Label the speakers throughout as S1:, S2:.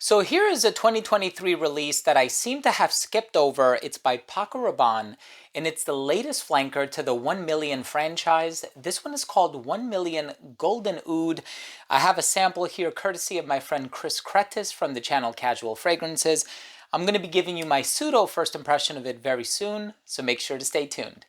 S1: So here is a 2023 release that I seem to have skipped over. It's by Paco Rabanne, and it's the latest flanker to the 1 Million franchise. This one is called 1 Million Golden Oud. I have a sample here courtesy of my friend Chris Kretis from the channel Casual Fragrances. I'm going to be giving you my pseudo first impression of it very soon, so make sure to stay tuned.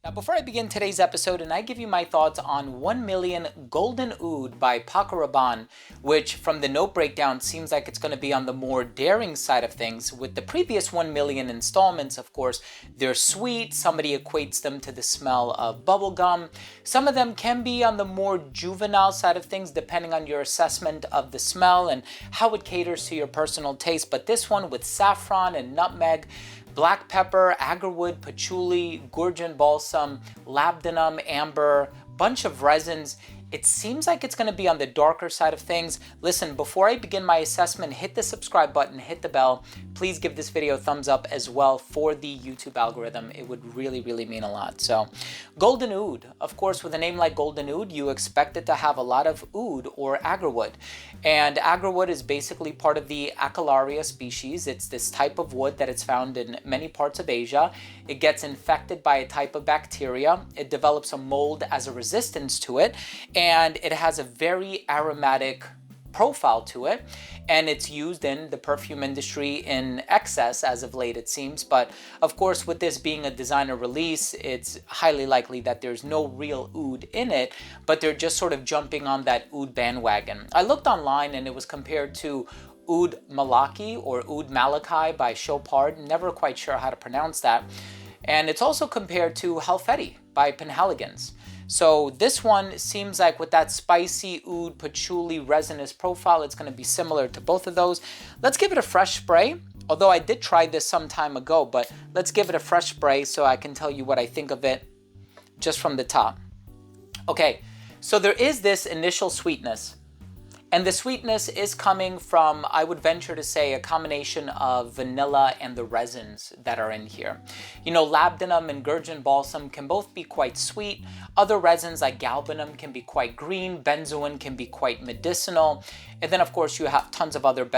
S1: Now, before I begin today's episode and I give you my thoughts on 1 Million Golden Oud by Paco Rabanne, which from the note breakdown seems like it's going to be on the more daring side of things. With the previous 1 Million installments, of course, they're sweet. Somebody equates them to the smell of bubblegum. Some of them can be on the more juvenile side of things, depending on your assessment of the smell and how it caters to your personal taste. But this one with saffron and nutmeg, black pepper, agarwood, patchouli, gurjun balsam, labdanum, amber, bunch of resins. It seems like it's going to be on the darker side of things. Listen, before I begin my assessment, hit the subscribe button, hit the bell. Please give this video a thumbs up as well for the YouTube algorithm. It would really mean a lot. So, Golden Oud. Of course, with a name like Golden Oud, you expect it to have a lot of oud or agarwood. And agarwood is basically part of the Acalaria species. It's this type of wood that is found in many parts of Asia. It gets infected by a type of bacteria. It develops a mold as a resistance to it. And it has a very aromatic profile to it, and it's used in the perfume industry in excess as of late, it seems. But of course, with this being a designer release, it's highly likely that there's no real oud in it, but they're just sort of jumping on that oud bandwagon. I looked online and it was compared to Oud Malaki or Oud Malachi by Chopard, never quite sure how to pronounce that. And it's also compared to Halfeti by Penhaligon's. So this one seems like with that spicy oud, patchouli, resinous profile, it's going to be similar to both of those. Let's give it a fresh spray. Although I did try this some time ago, but let's give it a fresh spray so I can tell you what I think of it just from the top. Okay, so there is this initial sweetness. And the sweetness is coming from, I would venture to say, a combination of vanilla and the resins that are in here. You know, labdanum and gurjun balsam can both be quite sweet. Other resins like galbanum can be quite green. Benzoin can be quite medicinal. And then, of course, you have tons of other,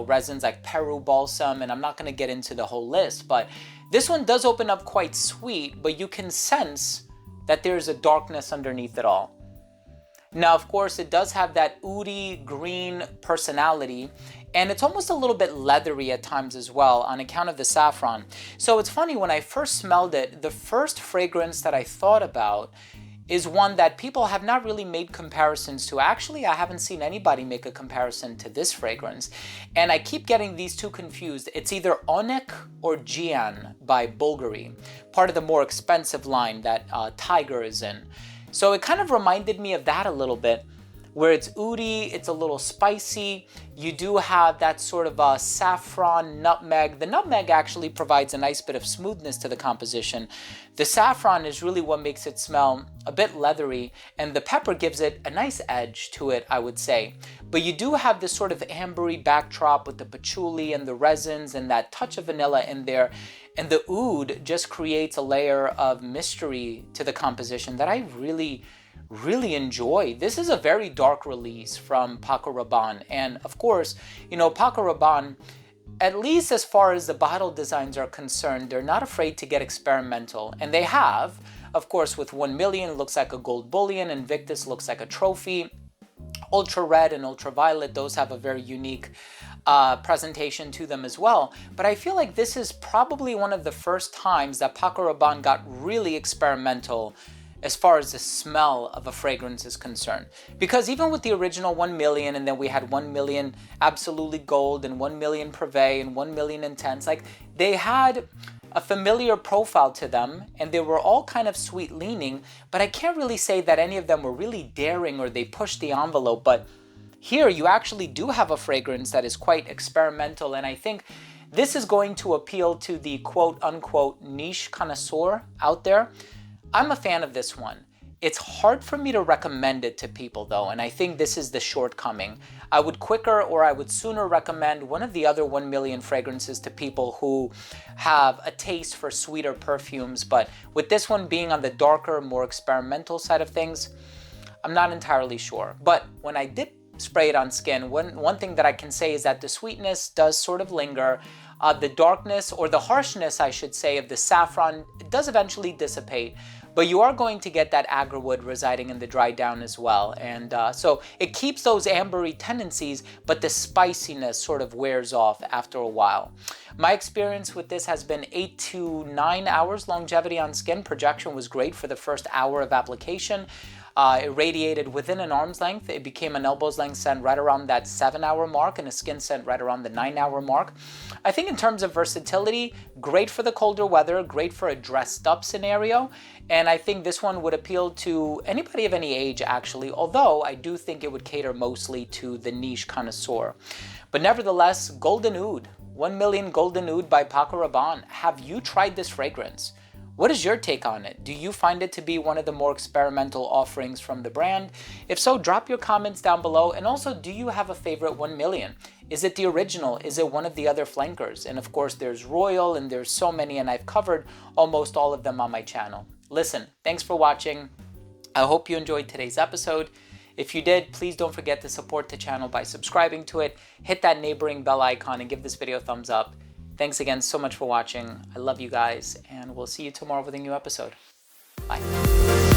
S1: resins like Peru balsam. And I'm not going to get into the whole list, but this one does open up quite sweet, but you can sense that there's a darkness underneath it all. Now, of course, it does have that oudy green personality, and it's almost a little bit leathery at times as well on account of the saffron. So it's funny, when I first smelled it, the first fragrance that I thought about is one that people have not really made comparisons to. Actually, I haven't seen anybody make a comparison to this fragrance. And I keep getting these two confused. It's either Onik or Gian by Bulgari, part of the more expensive line that Tiger is in. So it kind of reminded me of that a little bit, where it's oudy, it's a little spicy. You do have that sort of saffron, nutmeg. The nutmeg actually provides a nice bit of smoothness to the composition. The saffron is really what makes it smell a bit leathery, and the pepper gives it a nice edge to it, I would say. But you do have this sort of ambery backdrop with the patchouli and the resins and that touch of vanilla in there. And the oud just creates a layer of mystery to the composition that I really enjoy. This is a very dark release from Paco Rabanne. And of course, you know, Paco Rabanne, at least as far as the bottle designs are concerned, they're not afraid to get experimental. And they have, of course, with 1 Million, it looks like a gold bullion. Invictus looks like a trophy. Ultra red and ultraviolet, those have a very unique presentation to them as well. But I feel like this is probably one of the first times that Paco Rabanne got really experimental as far as the smell of a fragrance is concerned. Because even with the original 1 Million, and then we had 1 Million Absolutely Gold and 1 Million Privé and 1 Million Intense, like they had a familiar profile to them, and they were all kind of sweet leaning, but I can't really say that any of them were really daring or they pushed the envelope. But here you actually do have a fragrance that is quite experimental, and I think this is going to appeal to the quote unquote niche connoisseur out there. I'm a fan of this one. It's hard for me to recommend it to people though, and I think this is the shortcoming. I would sooner recommend one of the other 1 million fragrances to people who have a taste for sweeter perfumes, but with this one being on the darker, more experimental side of things, I'm not entirely sure. But when I did spray it on skin, one thing that I can say is that the sweetness does sort of linger. The darkness, or the harshness I should say, of the saffron does eventually dissipate, but you are going to get that agarwood residing in the dry down as well. And so it keeps those ambery tendencies, but the spiciness sort of wears off after a while. My experience with this has been 8 to 9 hours longevity on skin. Projection was great for the first hour of application. It radiated within an arm's length. It became an elbow's length scent right around that 7-hour mark, and a skin scent right around the 9-hour mark. I think in terms of versatility, great for the colder weather, great for a dressed up scenario. And I think this one would appeal to anybody of any age actually, although I do think it would cater mostly to the niche connoisseur. But nevertheless, Golden Oud, 1 million Golden Oud by Paco Rabanne. Have you tried this fragrance? What is your take on it? Do you find it to be one of the more experimental offerings from the brand? If so, drop your comments down below. And also, do you have a favorite 1 million? Is it the original? Is it one of the other flankers? And of course, there's Royal, and there's so many, and I've covered almost all of them on my channel. Listen, thanks for watching. I hope you enjoyed today's episode. If you did, please don't forget to support the channel by subscribing to it. Hit that neighboring bell icon and give this video a thumbs up. Thanks again so much for watching. I love you guys, and we'll see you tomorrow with a new episode. Bye.